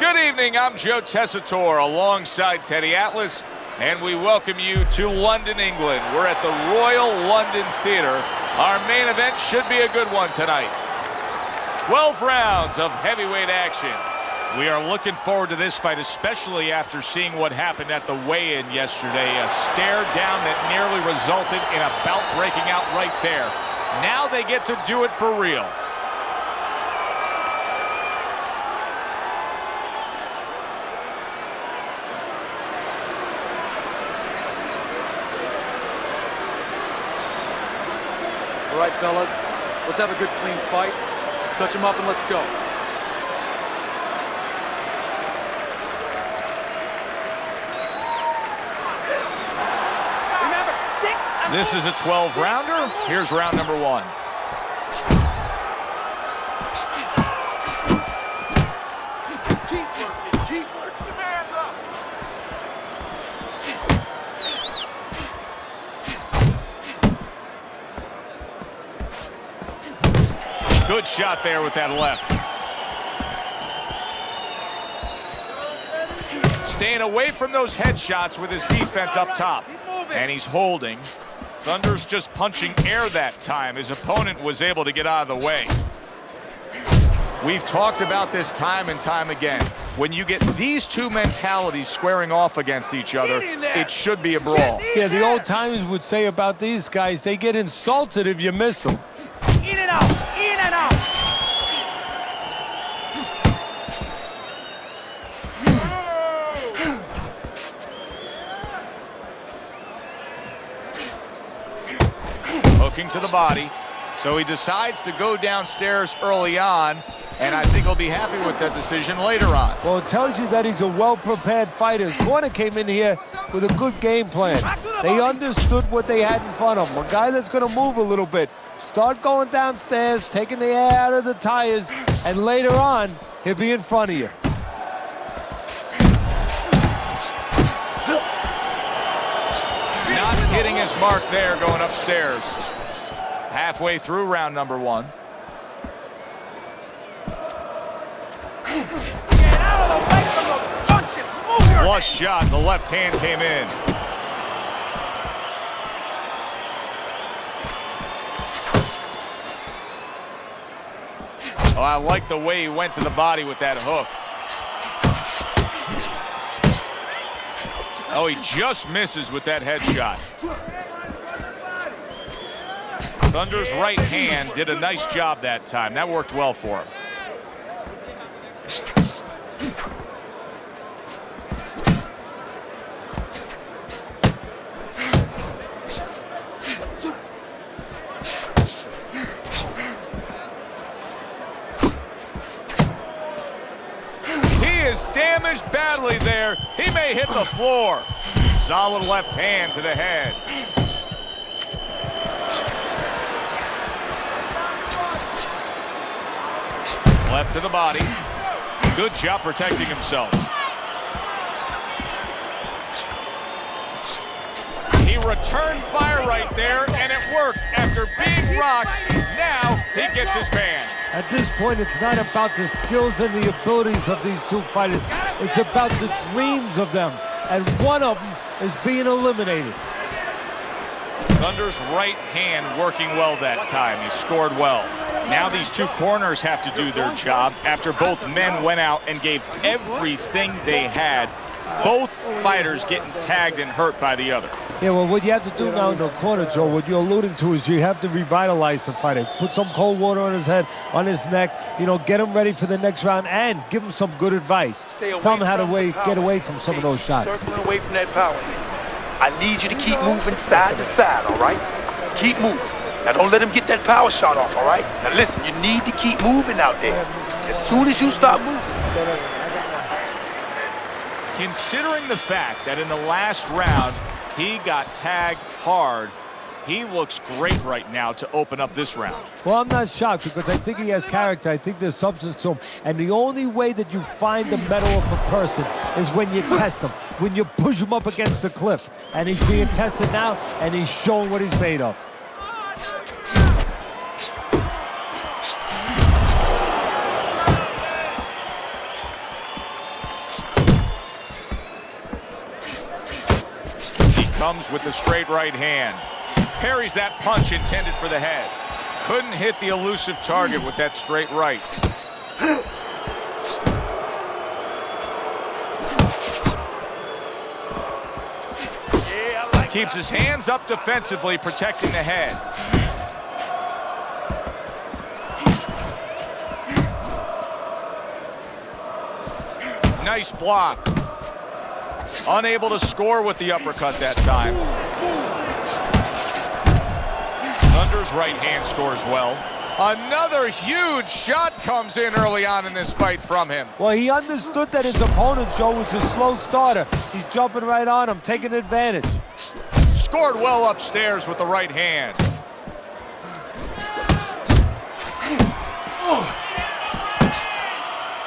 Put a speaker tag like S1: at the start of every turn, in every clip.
S1: Good evening, I'm Joe Tessitore alongside Teddy Atlas, and we welcome you to London, England. We're at the Royal London Theatre. Our main event should be a good one tonight. 12 rounds of heavyweight action. We are looking forward to this fight, especially after seeing what happened at the weigh-in yesterday. A stare down that nearly resulted in a bout breaking out right there. Now they get to do it for real.
S2: All right, fellas, let's have a good, clean fight. Touch him up and let's go.
S1: This is a 12-rounder. Here's round number one.
S3: Keep working, keep working. Hands up.
S1: Good shot there with that left. Staying away from those headshots with his defense up top. And he's holding. Thunder's just punching air that time. His opponent was able to get out of the way. We've talked about this time and time again. When you get these two mentalities squaring off against each other, it should be a brawl.
S4: Yeah, the old timers would say about these guys, they get insulted if you miss them.
S3: In and out, in and out.
S1: Hooking to the body. So he decides to go downstairs early on, and I think he'll be happy with that decision later on.
S4: Well, it tells you that he's a well-prepared fighter. His corner came in here with a good game plan. They understood what they had in front of them. A guy that's going to move a little bit. Start going downstairs, taking the air out of the tires, and later on, he'll be in front of you.
S1: Not hitting his mark there going upstairs. Halfway through round number one.
S3: Get out of the way from those punches. Move your
S1: Flush shot, the left hand came in. Oh, I like the way he went to the body with that hook. Oh, he just misses with that headshot. Thunder's right hand did a nice job that time. That worked well for him. He is damaged badly there. He may hit the floor. Solid left hand to the head. Left to the body. Good job protecting himself. He returned fire right there, and it worked. After being rocked, now he gets his ban.
S4: At this point, it's not about the skills and the abilities of these two fighters. It's about the dreams of them, and one of them is being eliminated.
S1: Thunder's right hand working well that time. He scored well. Now these two corners have to do their job after both men went out and gave everything they had. Both fighters getting tagged and hurt by the other.
S4: Yeah, well, what you have to do now in the corner, Joe, what you're alluding to is you have to revitalize the fighter. Put some cold water on his head, on his neck, you know, get him ready for the next round and give him some good advice. Tell him how to get away from some of those shots.
S5: Circling away from that power. I need you to keep moving side to side, all right? Keep moving. Now, don't let him get that power shot off, all right? Now, listen, you need to keep moving out there. As soon as you stop moving.
S1: Considering the fact that in the last round, he got tagged hard, he looks great right now to open up this round.
S4: Well, I'm not shocked because I think he has character. I think there's substance to him. And the only way that you find the mettle of a person is when you test him, when you push him up against the cliff. And he's being tested now, and he's showing what he's made of.
S1: comes with the straight right hand. Parries that punch intended for the head. Couldn't hit the elusive target with that straight right. Keeps his hands up defensively, protecting the head. Nice block. Unable to score with the uppercut that time. Thunder's right hand scores well. Another huge shot comes in early on in this fight from him.
S4: Well, he understood that his opponent, Joe, was a slow starter. He's jumping right on him, taking advantage.
S1: Scored well upstairs with the right hand.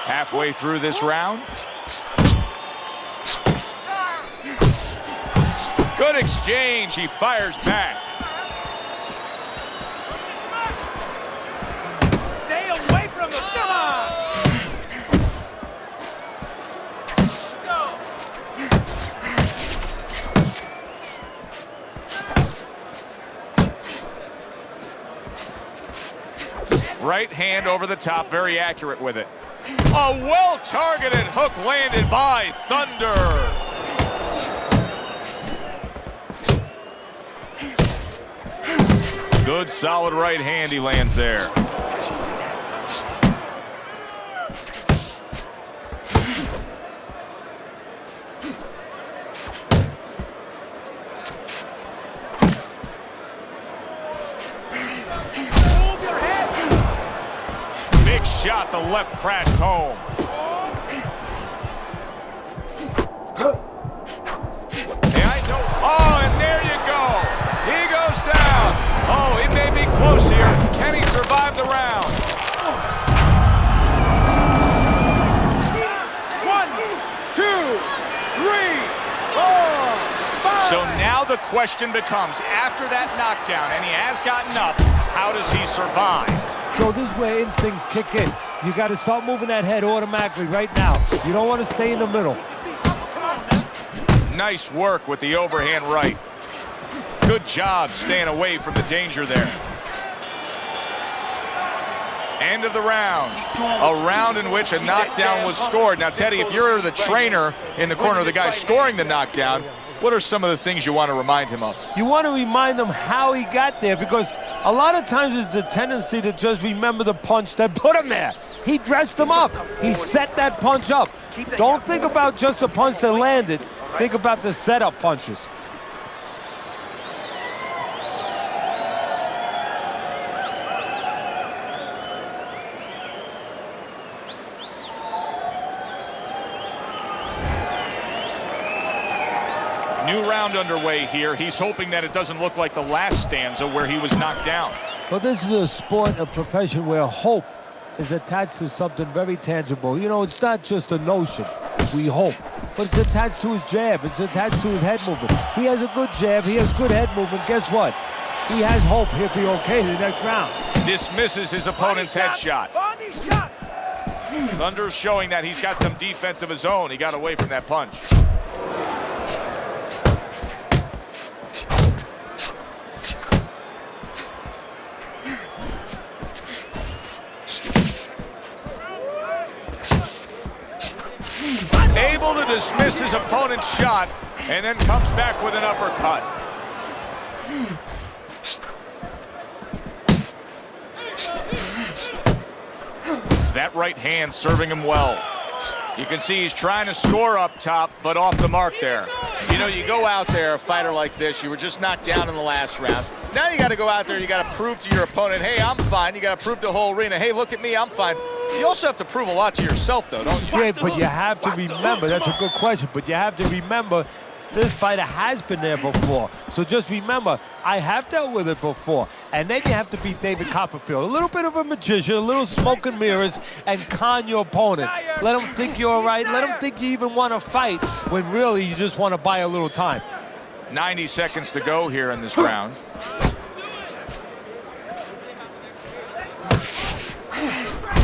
S1: Halfway through this round. Good exchange. He fires back.
S3: Stay away from him. Come on.
S1: Right hand over the top, very accurate with it. A well-targeted hook landed by Thunder. Good, solid right hand he lands there. Big shot, the left crashed home. Hey, I know. Oh, and there you go. He goes down. Oh, he may be close here. Can he survive the round?
S3: 1, 2, 3, 4, 5.
S1: So now the question becomes, after that knockdown, and he has gotten up, how does he survive?
S4: So this is where instincts kick in. You got to start moving that head automatically right now. You don't want to stay in the middle.
S1: Nice work with the overhand right. Good job staying away from the danger there. End of the round. A round in which a knockdown was scored. Now, Teddy, if you're the trainer in the corner of the guy scoring the knockdown, what are some of the things you want to remind him of?
S4: You want to remind him how he got there, because a lot of times it's the tendency to just remember the punch that put him there. He dressed him up. He set that punch up. Don't think about just the punch that landed. Think about the setup punches.
S1: New round underway here. He's hoping that it doesn't look like the last stanza where he was knocked down.
S4: Well, this is a sport, a profession where hope is attached to something very tangible. You know, it's not just a notion, we hope, but it's attached to his jab. It's attached to his head movement. He has a good jab. He has good head movement. Guess what? He has hope he'll be okay in the next round.
S1: Dismisses his opponent's headshot.
S3: Body shot.
S1: Thunder's showing that he's got some defense of his own. He got away from that punch. Able to dismiss his opponent's shot and then comes back with an uppercut. That right hand serving him well. You can see he's trying to score up top, but off the mark there. You know, you go out there, a fighter like this, you were just knocked down in the last round. Now you got to go out there, you got to prove to your opponent, hey, I'm fine. You got to prove to the whole arena, hey, look at me, I'm fine. You also have to prove a lot to yourself, though, don't you?
S4: Yeah, but you have to remember, that's a good question, but you have to remember this fighter has been there before. So just remember, I have dealt with it before. And then you have to beat David Copperfield. A little bit of a magician, a little smoke and mirrors, and con your opponent. Let him think you're all right. Let him think you even want to fight when really you just want to buy a little time.
S1: 90 seconds to go here in this round.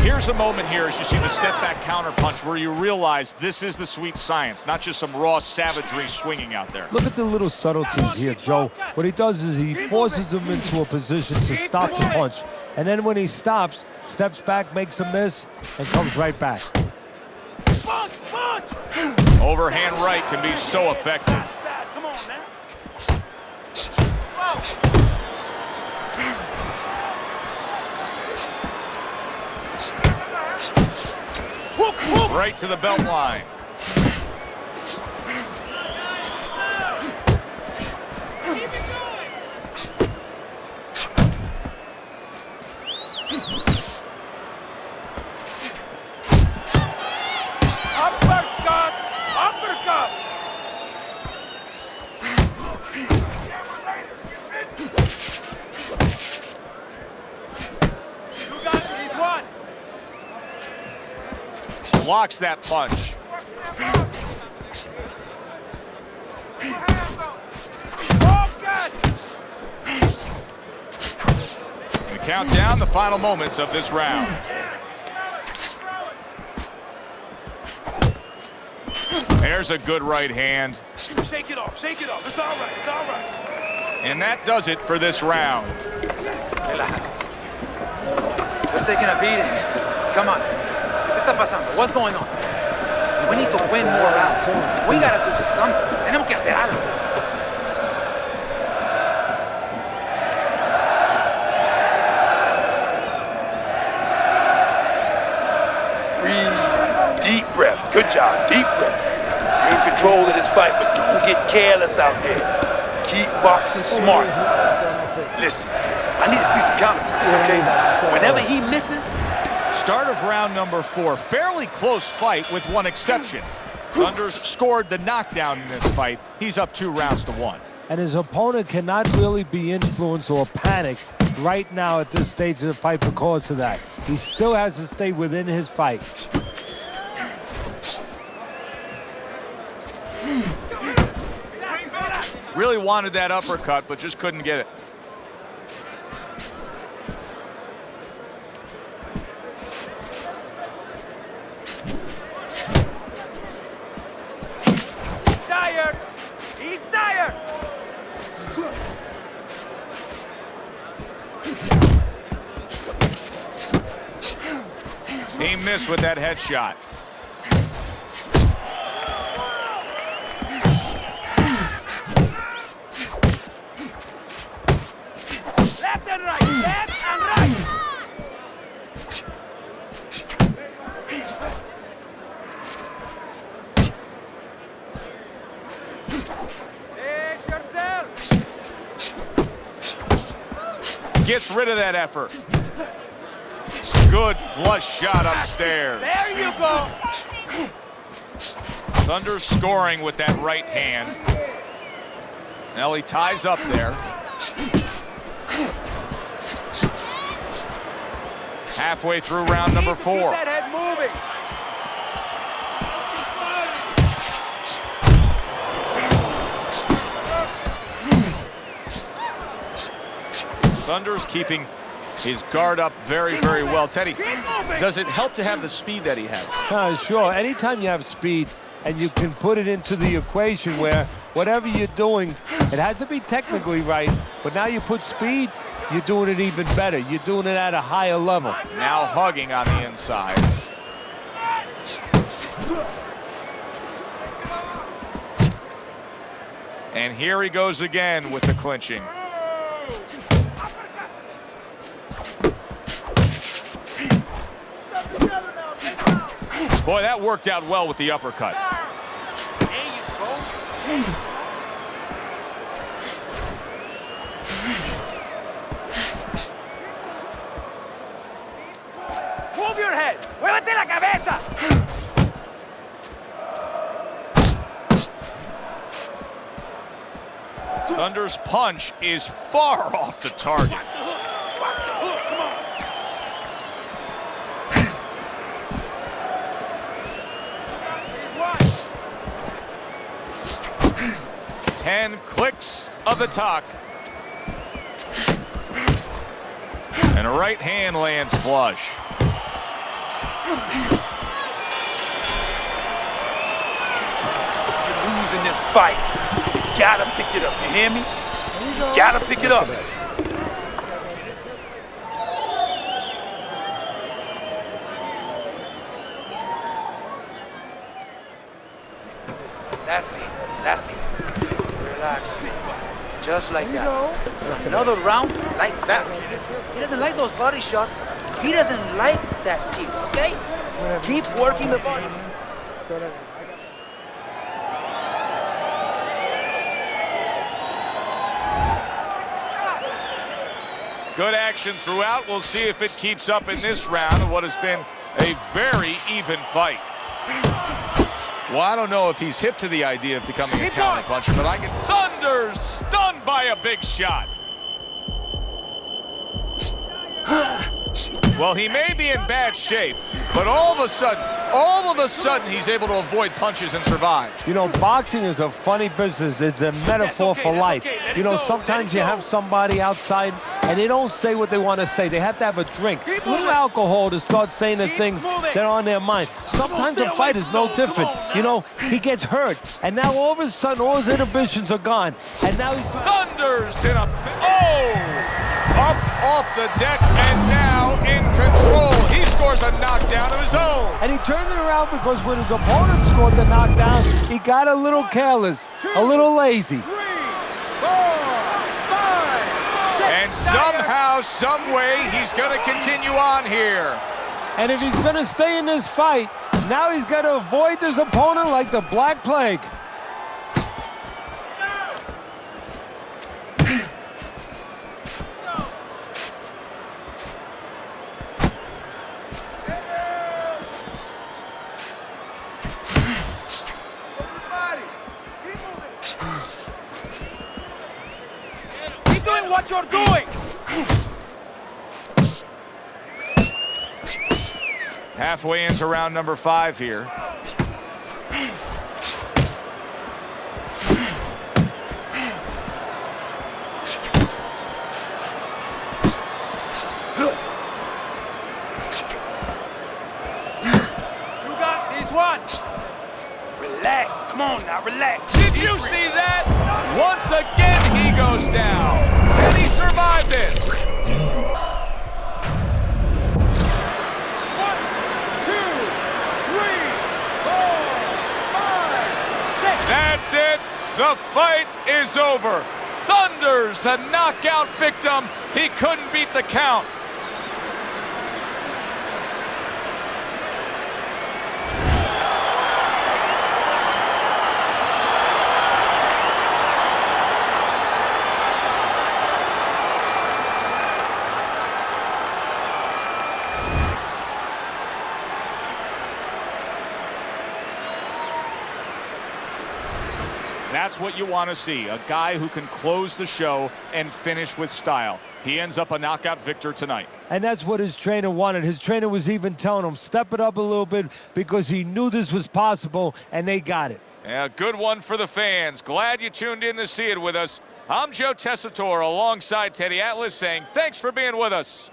S1: Here's a moment here as you see the step-back counterpunch where you realize this is the sweet science, not just some raw savagery swinging out there.
S4: Look at the little subtleties here, Joe. What he does is he forces him into a position to stop the punch. And then when he stops, steps back, makes a miss, and comes right back.
S1: Overhand right can be so effective.
S3: Come on, man.
S1: Right to the belt line.
S3: Uppercut! Uppercut! You got this one.
S1: Blocks that punch. We count down the final moments of this round. There's a good right hand.
S3: Shake it off, shake it off. It's all right, it's all right.
S1: And that does it for this round.
S2: We're taking a beating. Come on. ¿Qué está pasando? What's going on? We need to win more rounds. We gotta do something. Tenemos que hacer algo.
S5: Breathe. Deep breath. Good job. Deep breath. You're in control of this fight, but don't get careless out there. Keep boxing smart. Listen, I need to see some counterpunches, okay? Whenever he misses,
S1: Start of round number 4. Fairly close fight with one exception. Thunders scored the knockdown in this fight. He's up 2 rounds to 1.
S4: And his opponent cannot really be influenced or panicked right now at this stage of the fight because of that. He still has to stay within his fight.
S1: Really wanted that uppercut, but just couldn't get it.
S3: Tired. He's tired.
S1: He missed with that headshot.
S3: Left and right, left and right. Pace yourself.
S1: Gets rid of that effort. Good flush shot upstairs.
S3: There you go.
S1: Thunder scoring with that right hand. Now he ties up there. Halfway through round number 4.
S3: Keep that head moving.
S1: Thunder's keeping his guard up very, very well. Teddy, does it help to have the speed that he has?
S4: Sure. Anytime you have speed and you can put it into the equation where whatever you're doing, it has to be technically right, but now you put speed, you're doing it even better. You're doing it at a higher level.
S1: Now hugging on the inside. And here he goes again with the clinching. Boy, that worked out well with the uppercut.
S3: There you go. Move your head. Muévete la cabeza.
S1: Thunder's punch is far off the target.
S3: Watch the hook. Watch the hook. Come on.
S1: 10 clicks of the talk. And a right hand lands flush.
S5: You're losing this fight. You gotta pick it up. You hear me? You gotta pick it up.
S2: That's it. That's it. Relax, man. Just like that. Another round like that. He doesn't like those body shots. He doesn't like that kick, okay? Keep working the body.
S1: Good action throughout. We'll see if it keeps up in this round of what has been a very even fight. Well, I don't know if he's hip to the idea of becoming a counterpuncher, but I can... Thunder stunned by a big shot. Well, he may be in bad shape, but all of a sudden, he's able to avoid punches and survive.
S4: You know, boxing is a funny business. It's a metaphor for life. You know, sometimes you have somebody outside and they don't say what they want to say. They have to have a drink, a little alcohol to start saying the things that are on their mind. Sometimes a fight is no different. You know, he gets hurt, and now all of a sudden, all his inhibitions are gone. And now he's...
S1: Thunders in a... Oh! Up off the deck and now in control. He scores a knockdown of his own.
S4: And he turned it around because when his opponent scored the knockdown, he got a little careless, a little lazy.
S3: 3, 4, 5, 6.
S1: And somehow, some way, he's going to continue on here.
S4: And if he's going to stay in this fight, now he's got to avoid his opponent like the Black Plague.
S2: Keep doing what you're doing.
S1: Halfway into round number 5 here.
S2: You got this one.
S5: Relax. Come on now, relax.
S1: Did you see that? Once again, he goes down. Can he survive this?
S3: 1, 2, 3, 4, 5, 6.
S1: That's it. The fight is over. Thunders a knockout victim. He couldn't beat the count. That's what you want to see, a guy who can close the show and finish with style. He ends up a knockout victor tonight.
S4: And that's what his trainer wanted. His trainer was even telling him, step it up a little bit because he knew this was possible, and they got it.
S1: Yeah, good one for the fans. Glad you tuned in to see it with us. I'm Joe Tessitore alongside Teddy Atlas saying thanks for being with us.